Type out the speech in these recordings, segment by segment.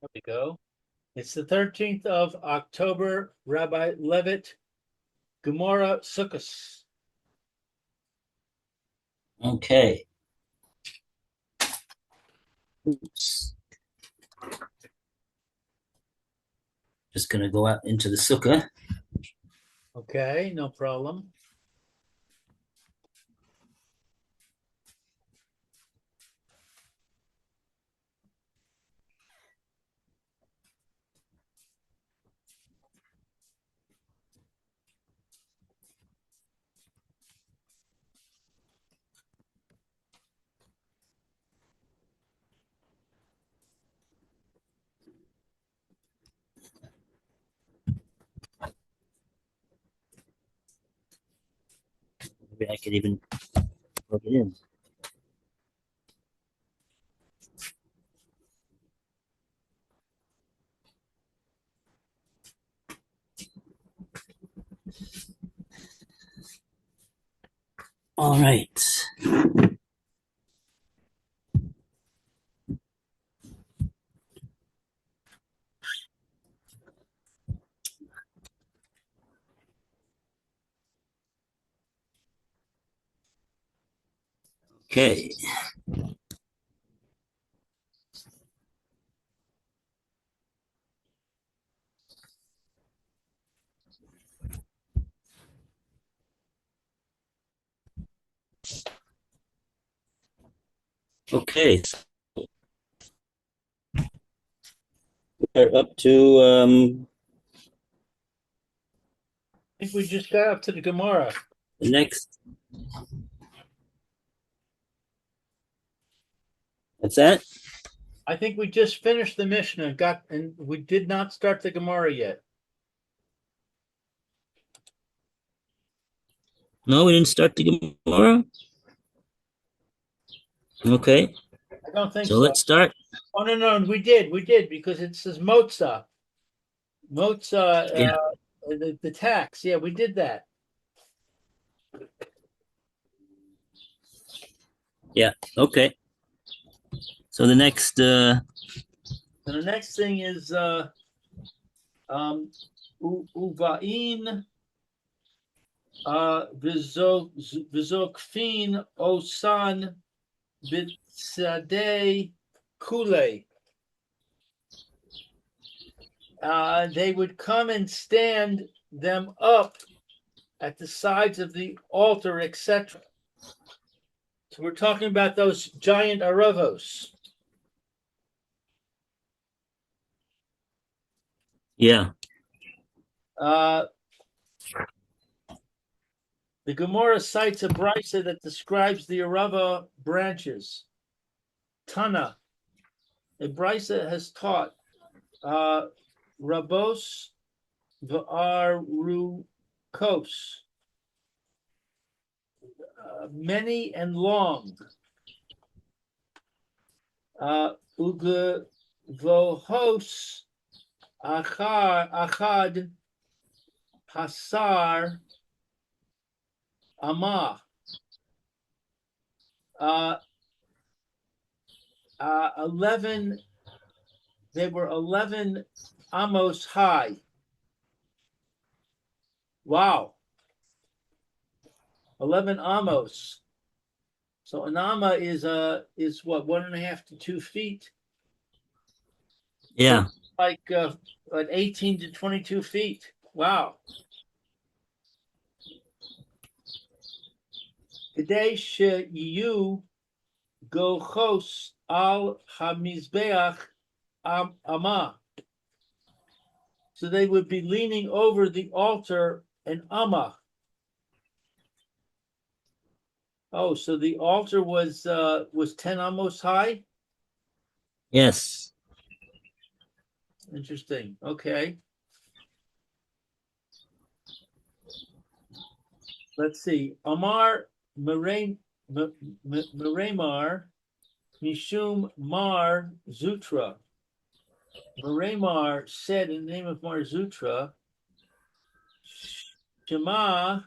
There we go. It's the 13th of October, Rabbi Levitt, Gemora, Sukkah. Okay. Oops. Just going to go out into the Sukkah. Okay, no problem. Maybe I could even plug it in. All right. Okay. Okay. So we're up to I think we just got up to the Gemara. the next. What's that? I think we just finished the Mishnah, and we did not start the Gemara yet. No, we didn't start the Gemara. Okay. I don't think So so. let's start. Oh no, we did because it says Motza. Motza, Yeah. the tax. Yeah, we did that. Yeah. Okay. So the next. And the next thing is Uvain Vizokfin Osan Bitzadeh Kule. They would come and stand them up at the sides of the altar, etc. So we're talking about those giant aravos. Yeah. The Gemara cites a brisa that describes the arava branches. Tana, a brisa has taught rabos v'arukos, many and long. Uge vohos achad hasar amah. 11, they were 11 amos high. Wow. 11 amos. So an amma is what, 1.5 to 2 feet? Yeah. So like 18 to 22 feet. Wow. Today you gochos al hamizbeach amma. So they would be leaning over the altar and amma. Oh, so the altar was 10 amos high? Yes. Interesting. Okay. Let's see. Amar Meremar Mishum Mar Zutra. Meremar said in the name of Mar Zutra, Shema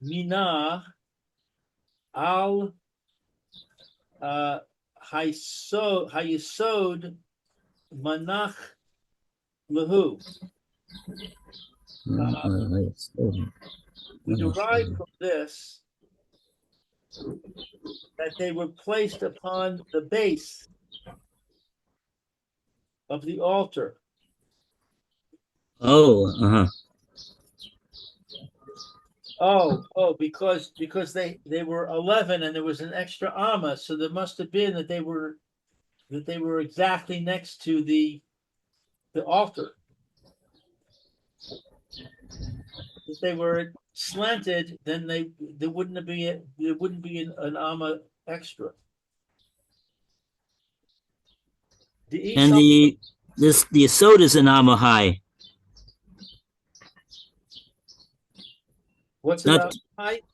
Mina al Hayesod manach lahu. We derive from this that they were placed upon the base of the altar. Oh, uh-huh. Because they were 11 and there was an extra amma, so there must have been that they were exactly next to the altar. If they were slanted, then there wouldn't be an amma extra. And the Yesod is an amma high. What's Not, about height?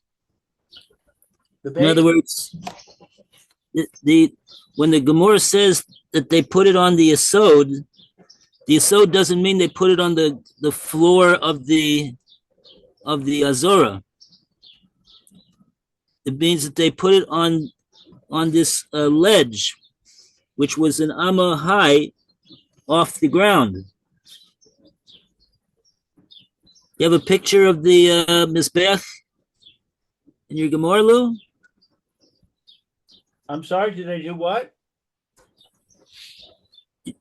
in other words, when the Gemora says that they put it on the Yesod doesn't mean they put it on the floor of the Azora. It means that they put it on this ledge, which was an amma high off the ground. You have a picture of the Mizbeach in your Gemara, Lou? I'm sorry, did I do what?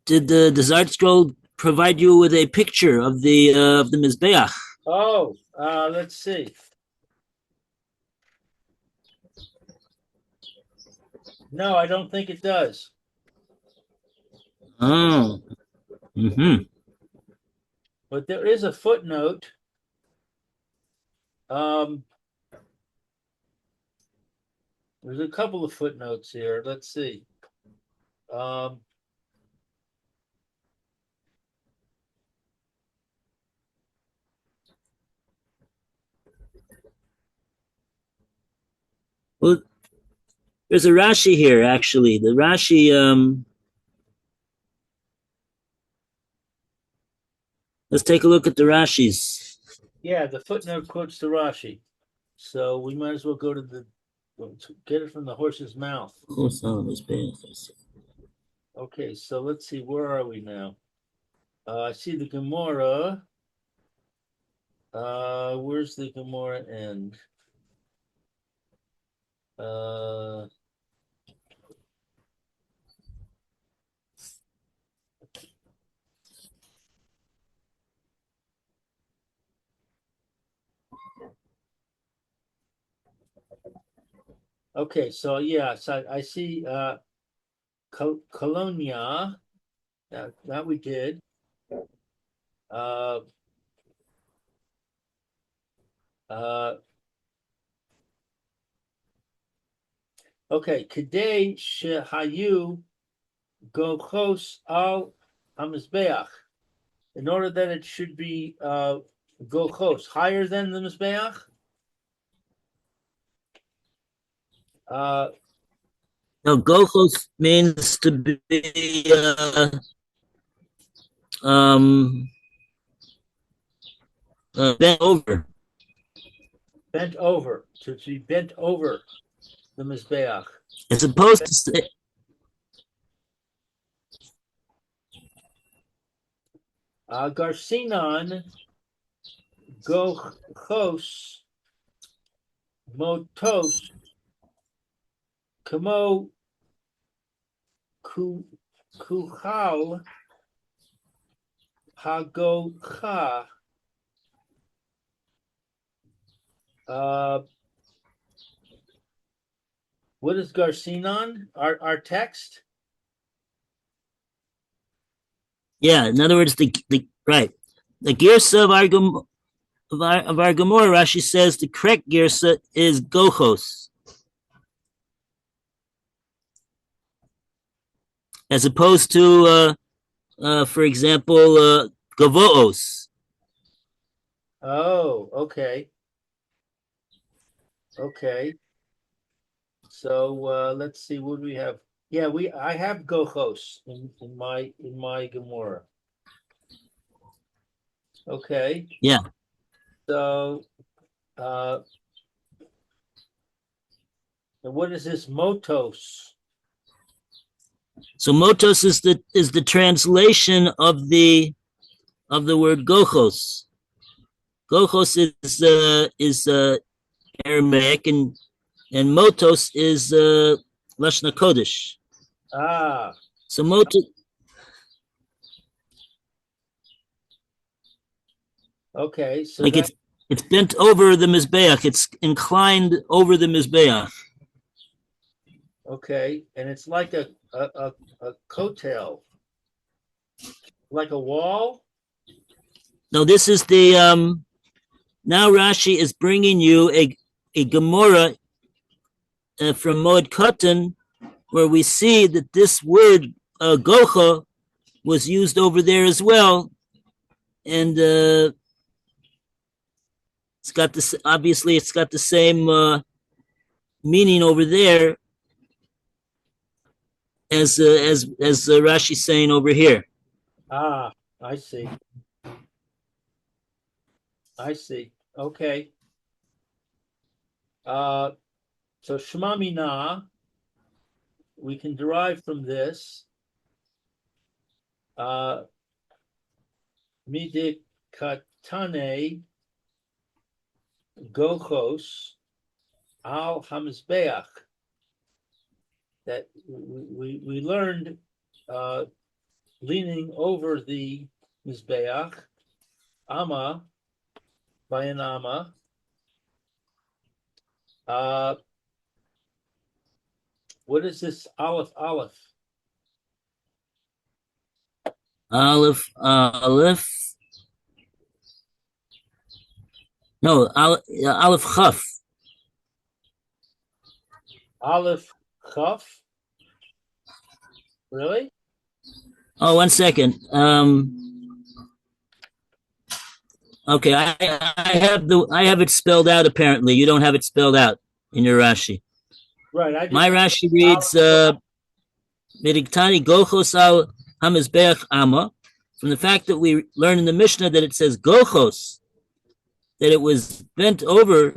Did the Zart Scroll provide you with a picture of the Mizbeach? Oh, let's see. No, I don't think it does. Oh. Mm-hmm. But there is a footnote. There's a couple of footnotes here. Let's see. Well, there's a Rashi here, actually. The Rashi, let's take a look at the Rashis. Yeah, the footnote quotes the Rashi. So we might as well go to get it from the horse's mouth. Okay, so let's see, where are we now? I see the Gemora. Where's the Gemora end? Okay, so yeah, so I see Colonia. That we did. Okay, Kedei shehayu gochos al hamizbeach. In order that it should be gochos, higher than the mizbeach. No, gochos means to be bent over. Bent over, to be bent over the mizbeach. As opposed to say, Garcinon gochos motos kamo kuchal hagocha. What is Garcinon? Our text? yeah, in other words, the right. The Girsa of our Gemara, Rashi says the correct Girsa is gochos. As opposed to, for example, gavoos. Oh, okay. Okay. So let's see what we have. Yeah, I have gochos in my Gemora. Okay. Yeah. So and what is this motos? So motos is the translation of the word gochos. Gochos is Aramaic, and motos is Lashon Kodesh. Ah, So motos, okay. So like that it's bent over the mizbeach. It's inclined over the mizbeach. okay, and it's like a coattail, like a wall. Now this is the now Rashi is bringing you a Gemora from Moed Katan, where we see that this word gocha was used over there as well, and it's got this. Obviously, it's got the same meaning over there as Rashi saying over here. Ah, I see. I see. Okay. So Shema Mina, we can derive from this midikatane gochos al hamizbeach, that we learned leaning over the mizbeach, ama by an ama. What is this aleph aleph? Aleph. No, Aleph Chaf. Aleph chaf? Really? Oh, 1 second. Okay, I have it spelled out. Apparently, you don't have it spelled out in your Rashi. Right. My Rashi reads Midiktani Gochos al Hamizbeach Ama. From the fact that we learn in the Mishnah that it says Gochos, that it was bent over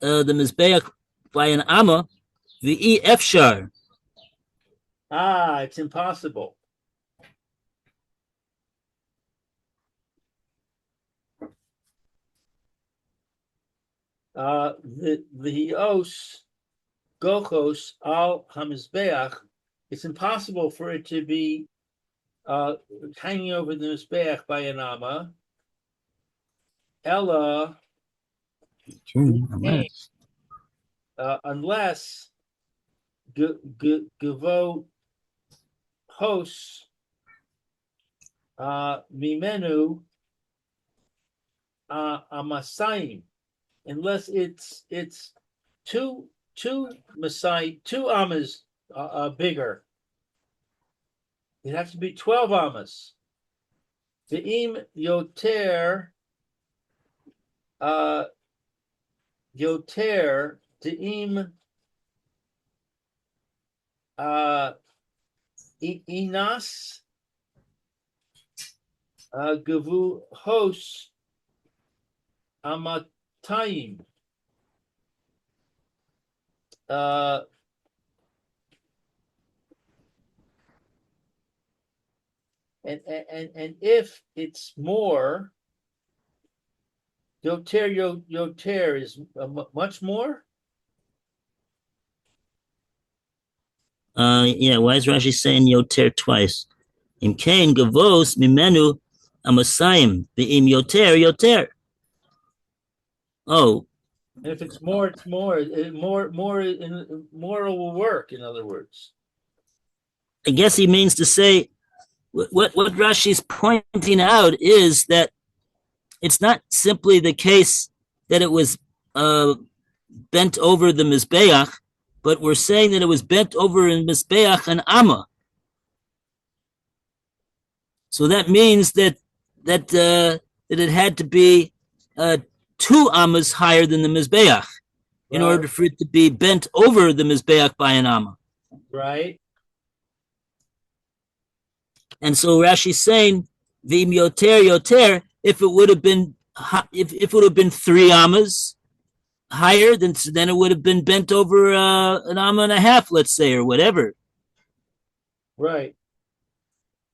the Mizbeach by an Amma, V'i Efshar. It's impossible. The os gochos al hamizbeach. It's impossible for it to be hanging over the mizbeach by an amma. Ella, unless gavo hos mimenu amasayim. Unless it's two Masai, two amas bigger. It has to be 12 amas. Ve'im yoter de'im inas gavu hos amatayim. And if it's more, yoter is much more. Yeah, why is Rashi saying yoter twice? Im kain gavos mimenu amasayim be'im yoter. Oh. And if it's more, it's more. More will work. In other words, I guess he means to say what Rashi's pointing out is that it's not simply the case that it was bent over the mizbeach, but we're saying that it was bent over in mizbeach and amma. So that means that it had to be 2 amas higher than the mizbeach in order for it to be bent over the mizbeach by an amma. Right. And so Rashi's saying v'im yoter, if it would have been 3 amas higher, then it would have been bent over an amma and a half, let's say, or whatever. Right.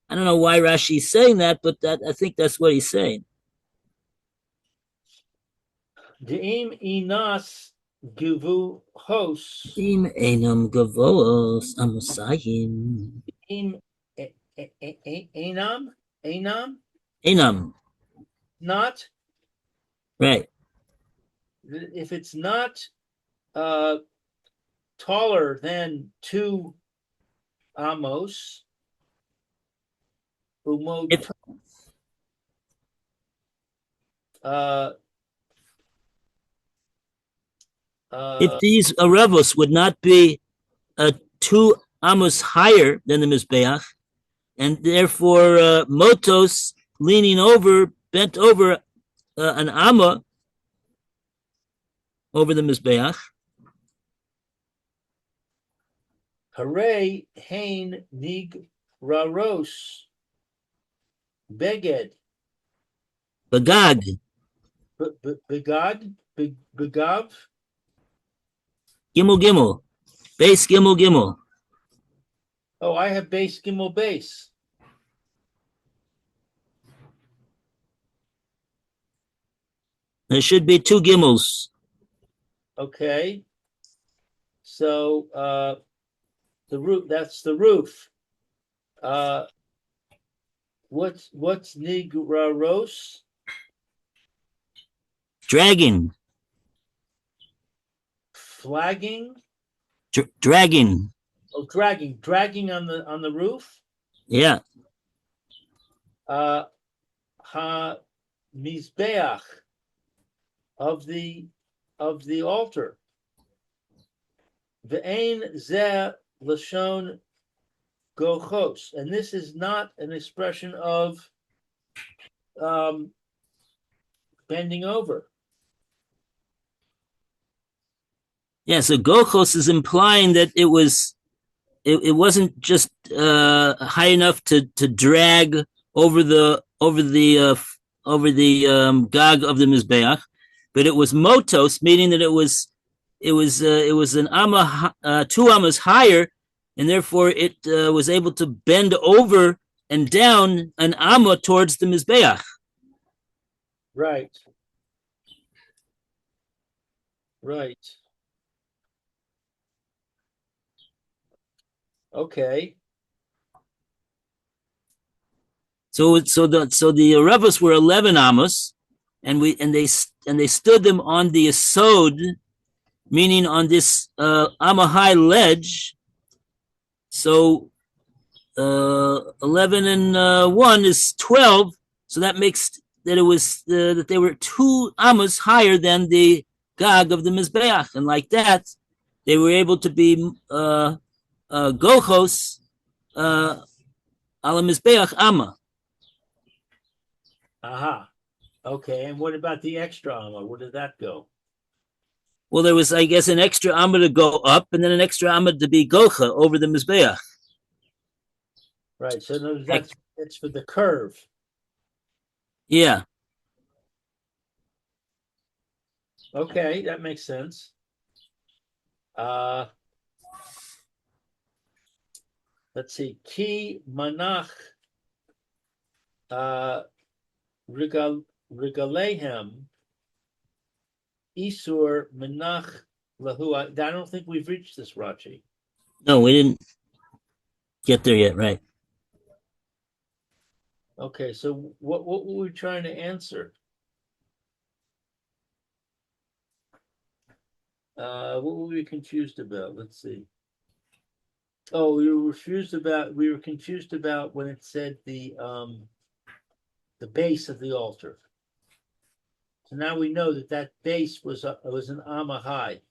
I don't know why Rashi's saying that, but that I think that's what he's saying. De'im inas givu hos. Im enam gavoos amusayim. Im enam enam Enam, not right. if it's not uh, taller than 2 amos umod If, uh, if uh, these Aravos would not be 2 amos higher than the Mizbeach, and therefore Motos leaning over, bent over an Amma over the Mizbeach, hooray hain nig raros beged Bagag, begad begav. Gimel Gimel, base Gimel Gimel. Oh, I have base gimel base. There should be 2 Gimels. Okay. So the roof, that's the roof. What's nigraros? Dragging, Flagging? dragging. Oh, dragging on the roof. Yeah. Ha mizbeach of the altar. Ve'ein ze lashon gochos, and this is not an expression of bending over. Yeah, so Gochos is implying that it wasn't just high enough to drag over the gag of the mizbeach, but it was motos, meaning that it was an amma 2 ammas higher, and therefore it was able to bend over and down an amma towards the mizbeach. Right. Right. Okay. So the Rebus were 11 amos, and they stood them on the Yesod, meaning on this amma high ledge. So 11 and 1 is 12. So that makes that it was that they were 2 amos higher than the gag of the mizbeach, and like that, they were able to be gochos ala mizbeach amma. Aha. Okay. And what about the extra amma? Where did that go? Well, there was, I guess, an extra amma to go up, and then an extra amma to be gocha over the mizbeach. Right. So that's for the curve. Yeah. Okay, that makes sense. Let's see. Ki manach regalehem isur menach lahu. I don't think we've reached this, Rachi. No, we didn't get there yet, right? Okay, so what were we trying to answer? What were we confused about? Let's see. Oh, we were confused about when it said the base of the altar. So now we know that base was an amma high.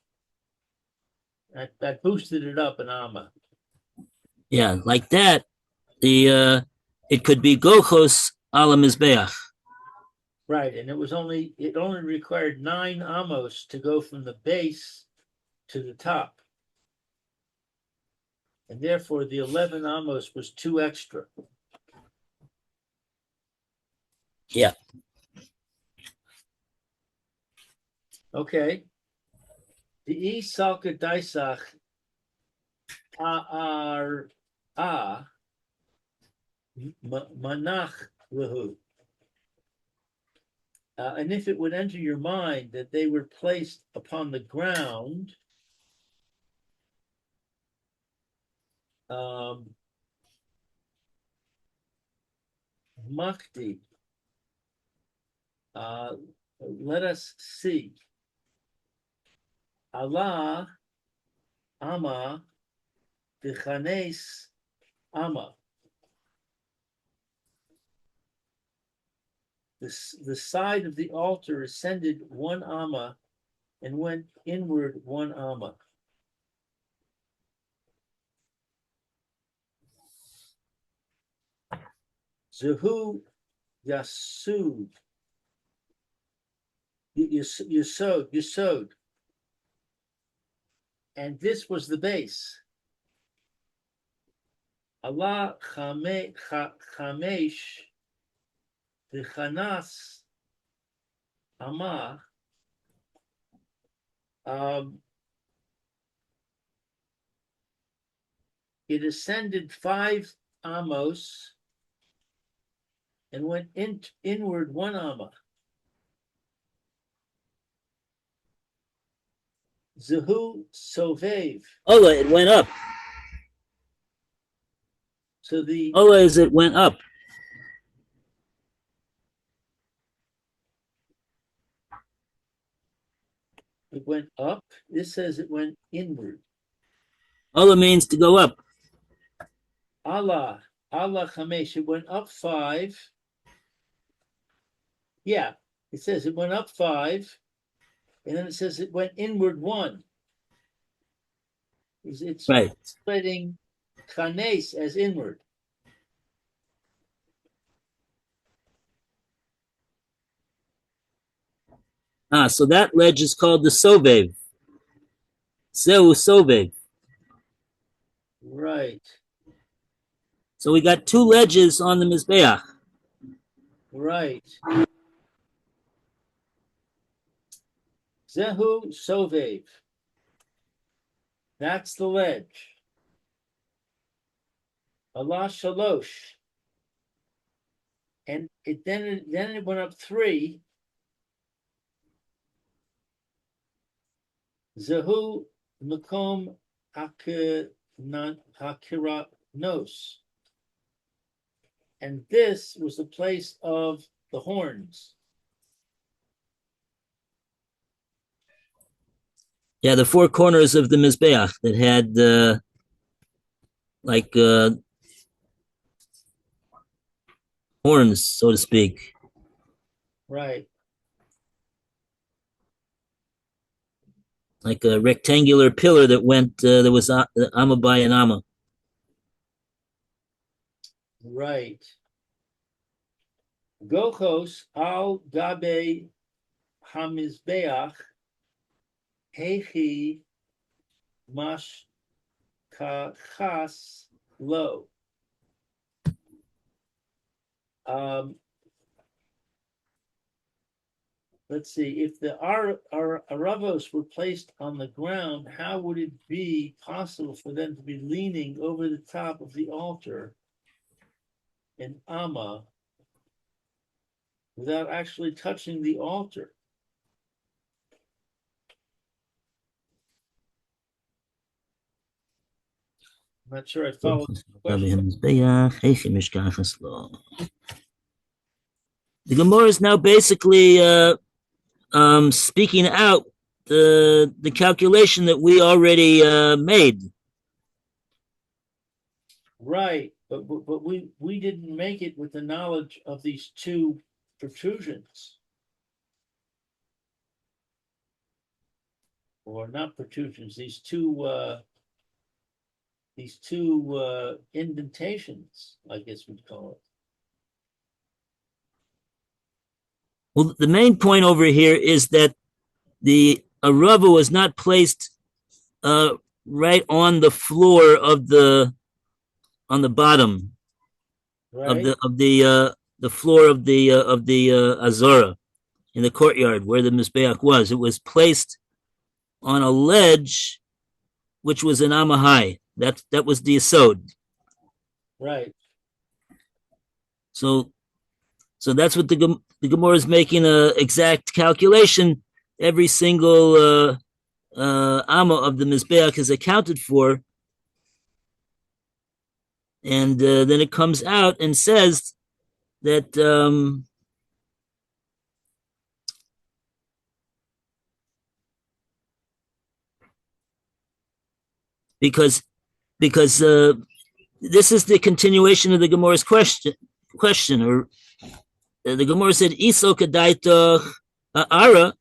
That boosted it up an amma. Yeah, like that. The it could be gochos ala mizbeach. Right, and it only required 9 amos to go from the base to the top. And therefore the 11 amos was 2 extra. Yeah. Okay. The salka daisach ar manach lehu. And if it would enter your mind that they were placed upon the ground, makti, let us see. Allah, Ama, Dichanes, Ama. The side of the altar ascended 1 Amma and went inward 1 Amma. Zehu Yasud. Yesod. And this was the base. Allah Chamesh V'chanas Ama. It ascended 5 amos and went inward 1 amma. Zehu Sovev. Oh, it went up. So as it went up. It went up. This says it went inward. Ola means to go up. Allah Chamesh. It went up 5. Yeah, it says it went up 5, and then it says it went inward 1. It's right. spreading chanes as inward. So that ledge is called the Sovev. Zeu Sovev. Right. So we got 2 ledges on the Mizbeach. Right. Zehu Sovev. That's the ledge. Allah Shalosh. And then it went up 3. Zehu Makom Hakiranos. And this was the place of the horns. Yeah, the 4 corners of the Mizbeach that had horns, so to speak. Right. Like a rectangular pillar that went, there was Amma by an Amma. Right. Gochos al gabe hamizbeach hechi mash kachas lo. Let's see, if the aravos were placed on the ground, how would it be possible for them to be leaning over the top of the altar in Amma without actually touching the altar? I'm not sure I followed the question. The Gemora is now basically speaking out the calculation that we already made. Right, but we didn't make it with the knowledge of these 2 protrusions, or not protrusions. These two indentations, I guess we'd call it. Well, the main point over here is that the arava was not placed right on the floor of on the bottom Right. of the floor of the Azora in the courtyard where the Mizbeach was. It was placed on a ledge which was an Amahai. That was the Yesod. Right. So that's what the Gemara is making a exact calculation. Every single amma of the mizbeach is accounted for, and then it comes out and says that because this is the continuation of the Gemara's question, or the Gemara said, "Iso kadaita ara."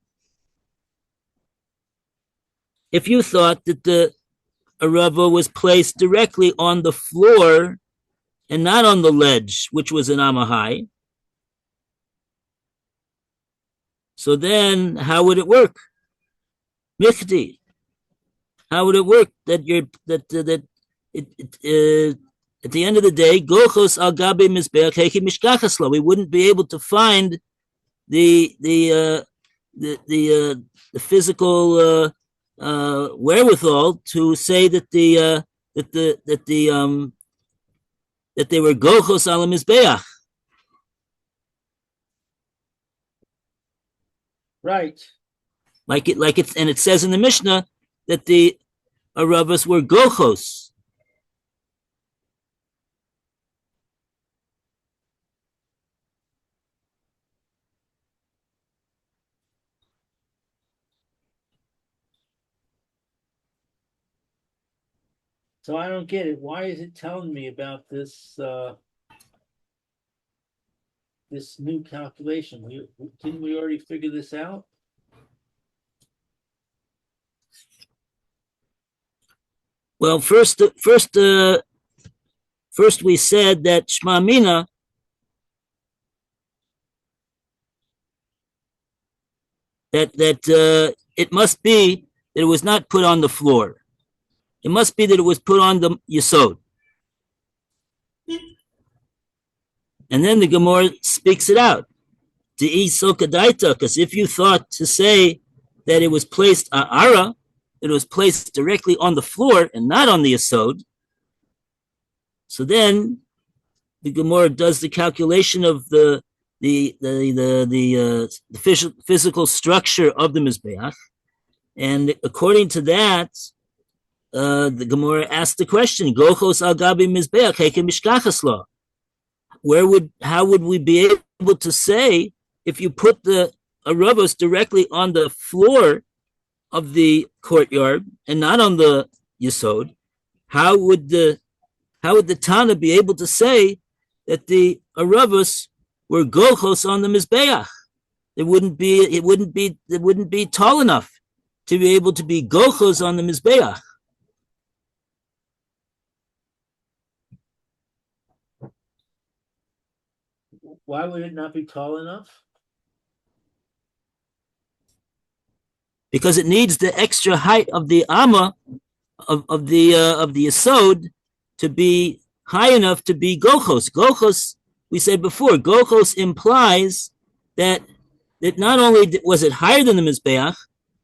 If you thought that the arava was placed directly on the floor and not on the ledge, which was an amahai, so then how would it work? Michti. How would it work that you're that at the end of the day, gochos al gabi mizbeach heki mishkachaslo? We wouldn't be able to find the physical wherewithal to say that that they were gochos al mizbeach. Right. Like it's and it says in the Mishnah that the aravas were gochos. So I don't get it. Why is it telling me about this this new calculation? Didn't we already figure this out? Well, first we said that Shema Mina that it must be that it was not put on the floor. It must be that it was put on the yesod. And then the Gemara speaks it out. Because if you thought to say that it was placed ara, it was placed directly on the floor and not on the yesod, so then the Gemara does the calculation of the physical structure of the mizbeach, and according to that, the Gemara asked the question: Gochos al gabi mizbeach heke mishkachaslo. How would we be able to say if you put the aravos directly on the floor of the courtyard and not on the yesod? How would the Tana be able to say that the aravos were gochos on the mizbeach? It wouldn't be tall enough to be able to be gochos on the mizbeach. Why would it not be tall enough? Because it needs the extra height of the amma of the yesod to be high enough to be gochos. Gochos, we said before, gochos implies that not only was it higher than the mizbeach,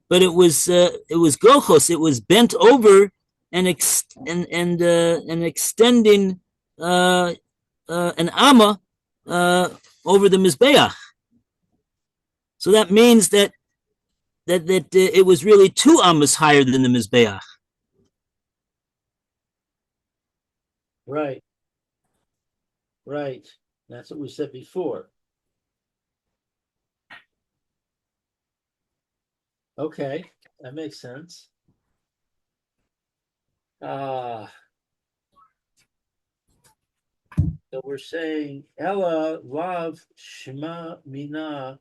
but it was gochos. It was bent over and extending an amma over the mizbeach. So that means that it was really 2 ammas higher than the mizbeach. Right. Right. That's what we said before. Okay, that makes sense. So we're saying Ella Lav Shema Mina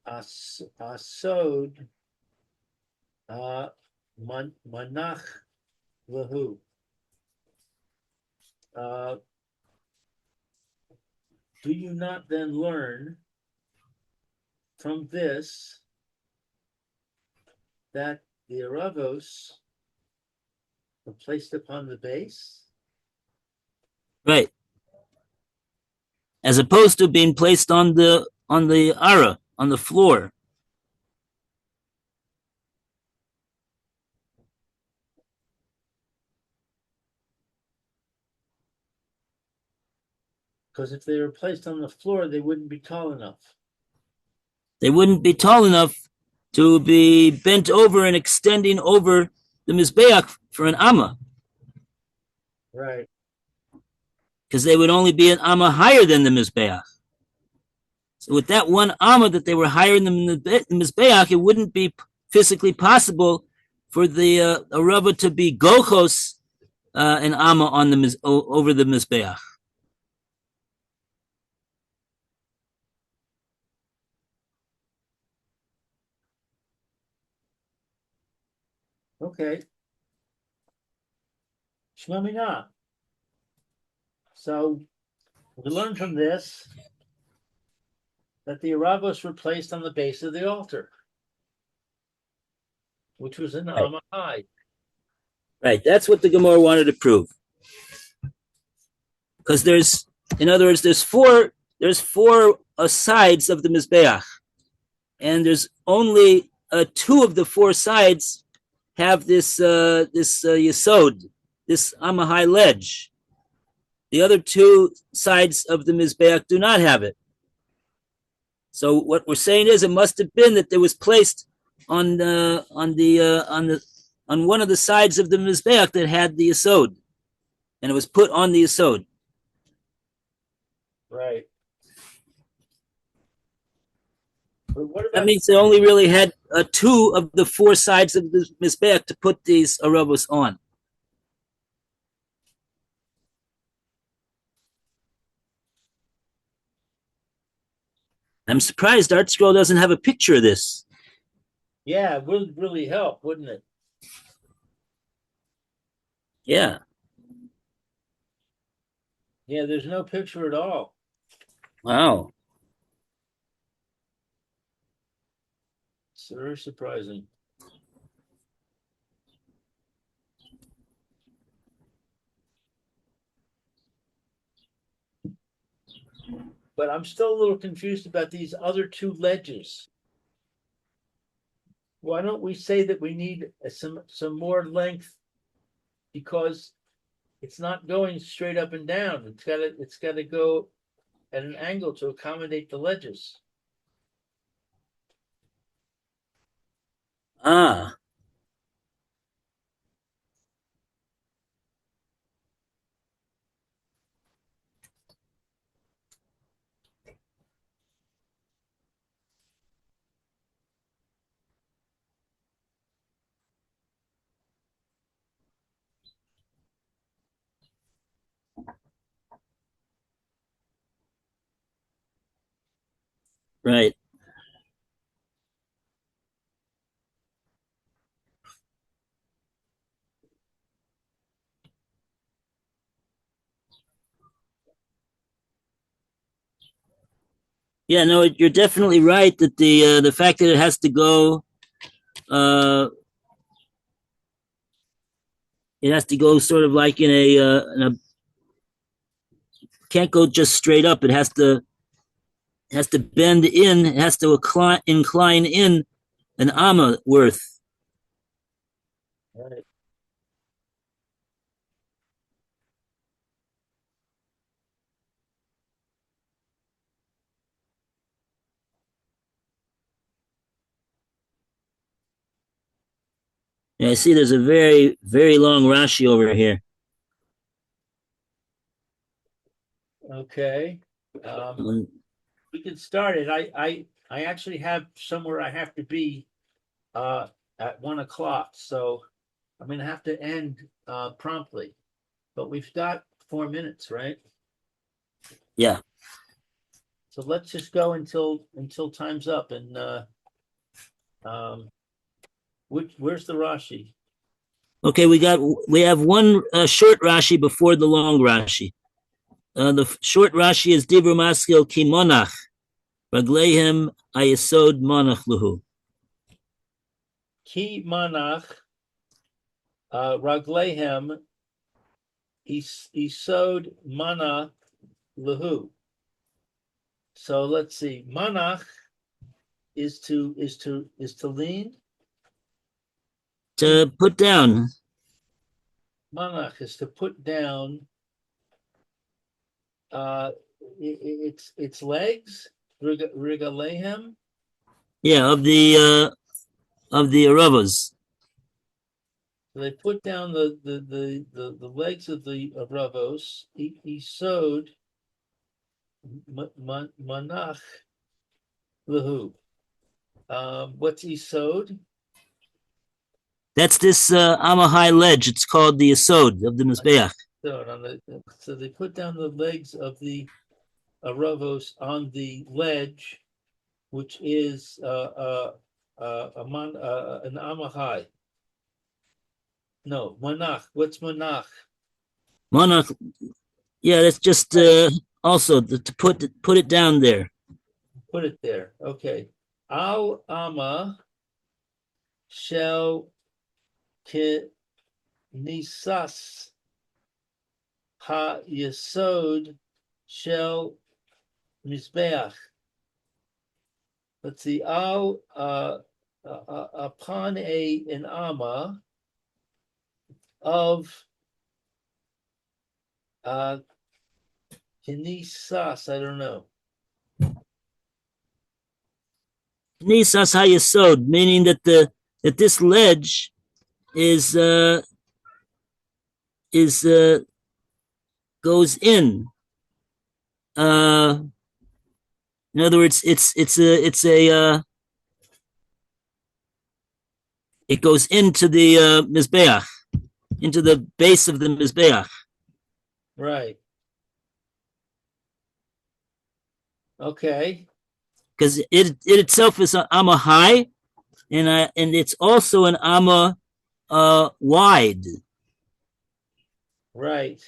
Asod Manach Lahu. Do you not then learn from this that the aravos were placed upon the base? Right. As opposed to being placed on the ara, on the floor. Because if they were placed on the floor, they wouldn't be tall enough. They wouldn't be tall enough to be bent over and extending over the Mizbeach for an Amma, Right. because they would only be an Amma higher than the Mizbeach. So with that one Amma that they were higher than the Mizbeach, it wouldn't be physically possible for the Arava to be Gochos an Amma on the over the Mizbeach. Okay. Shmamina. So we learn from this that the Aravos were placed on the base of the altar, which was an Amma high. Right, that's what the Gemara wanted to prove. Because in other words, there's four sides of the Mizbeach, and there's only two of the four sides have this yesod, this Amahai ledge. The other two sides of the Mizbeach do not have it. So what we're saying is it must have been that it was placed on one of the sides of the Mizbeach that had the yesod, and it was put on the yesod. Right. But what about That means they only really had two of the four sides of the Mizbeach to put these Arabos on. I'm surprised Art Scroll doesn't have a picture of this. Yeah, it would really help, wouldn't it? Yeah. Yeah, there's no picture at all. Wow. It's very surprising. But I'm still a little confused about these other two ledges. Why don't we say that we need some more length, because it's not going straight up and down. It's got to go at an angle to accommodate the ledges. Ah. Right. Yeah, no, you're definitely right that the fact that it has to go sort of like in a can't go just straight up. It has to bend in. It has to incline in an amma worth. Right. Yeah, I see. There's a very very long Rashi over here. Okay. We can start it. I actually have somewhere I have to be at 1 o'clock, so I'm gonna have to end promptly. But we've got 4 minutes, right? Yeah. So let's just go until time's up. And where's the Rashi? Okay, we have one short Rashi before the long Rashi. The short Rashi is Dibur Maskil Ki Monach Raglehem Ayesod Monach Luhu. Ki manach raglehem isod mana lahu. So let's see. Manach is to lean. To put down. Manach is to put down. its legs, rigalehem. Yeah, of the aravos. So they put down the legs of the aravos. He sewed manach lahu. What's he sewed? That's this Amahai ledge. It's called the Yesod of the Mizbeach. So they put down the legs of the aravos on the ledge, which is an amahai. No, manach. What's manach? Monach, yeah, that's just also to put it down there. Put it there. Okay. Al ama shel nisas ha yesod shel mizbeach. Let's see. Al upon an ama of kinisas. I don't know. Nisas HaYesod, meaning that this ledge is goes in. In other words, it goes into the mizbeach, into the base of the mizbeach. Right. Okay. Because it itself is an amma high, and it's also an amma wide. Right.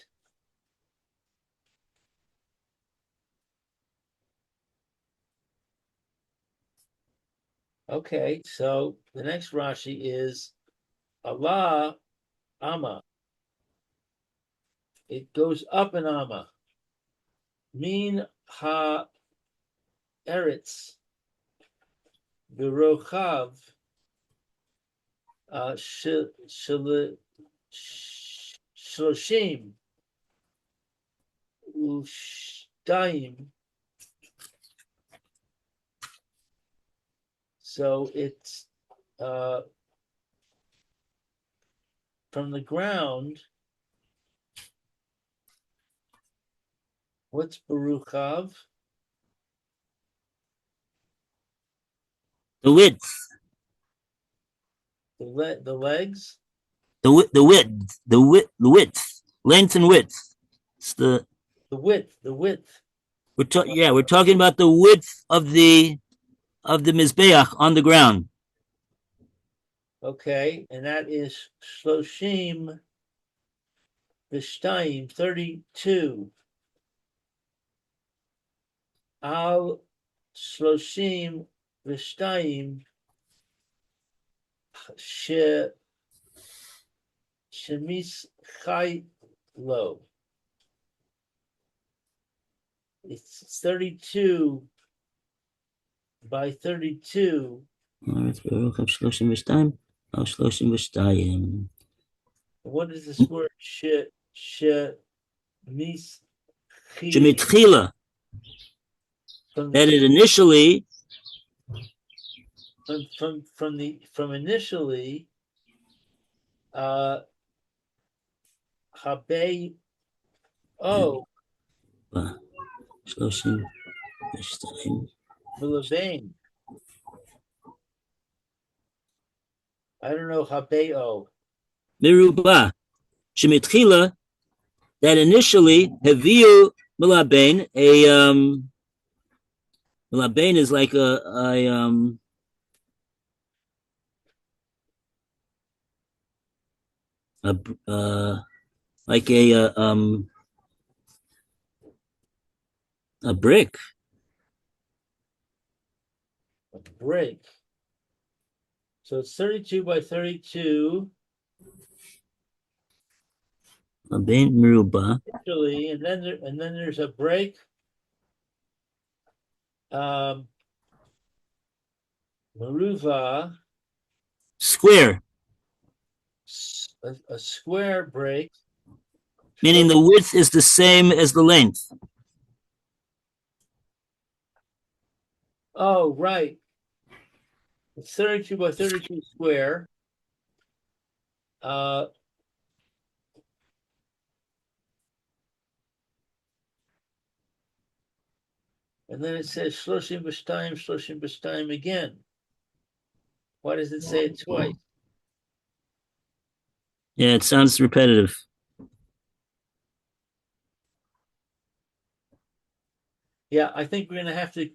Okay, so the next Rashi is Allah Amma. It goes up an Amma. Min ha eretz v'rochav shloshim u'shtayim. So it's from the ground. What's Baruchav? The width. The legs? The width. Length and width. It's the width. We're talking about the width of the mizbeach on the ground. Okay, and that is Shloshim V'shtayim, 32. Al Shloshim V'shtayim Shemis Chai Lo. It's 32 by 32. What is this word? Shemitchila. That it initially from initially Habei Milavein. I don't know Habeo. Miruba. Shemitchila, that initially Haviu Milabein, Milabein is like a like a brick. A brick. So it's 32 by 32. Milabein Miruba. Actually, and then there's a break. Maruva. Square. A square break. Meaning the width is the same as the length. Oh, right. It's 32 by 32 square. Uh, and then it says shloshim b'shtayim again. Why does it say it twice? Yeah, it sounds repetitive. Yeah, I think we're going to have to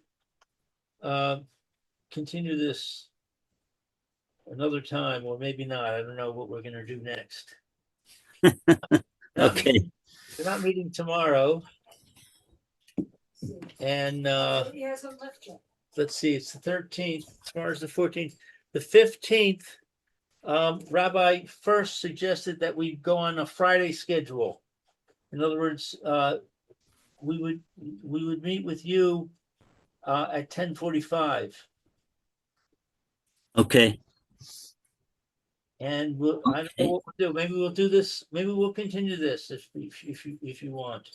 continue this another time, or maybe not. I don't know what we're going to do next. Okay. We're not meeting tomorrow. And let's see, it's the 13th, tomorrow's the 14th. The 15th, Rabbi first suggested that we go on a Friday schedule. In other words, we would meet with you at 10:45. Okay. And I don't know what we'll do. Maybe we'll do this. Maybe we'll continue this if you want,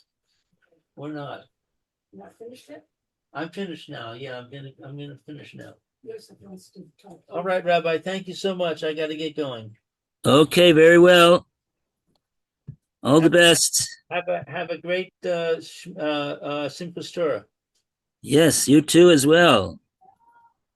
or not. You're not finished yet? I'm finished now. Yeah, I'm gonna finish now. You're supposed to talk. All right, Rabbi. Thank you so much. I got to get going. Okay, very well. All the best. Have a great Simchas Torah. Yes, you too as well.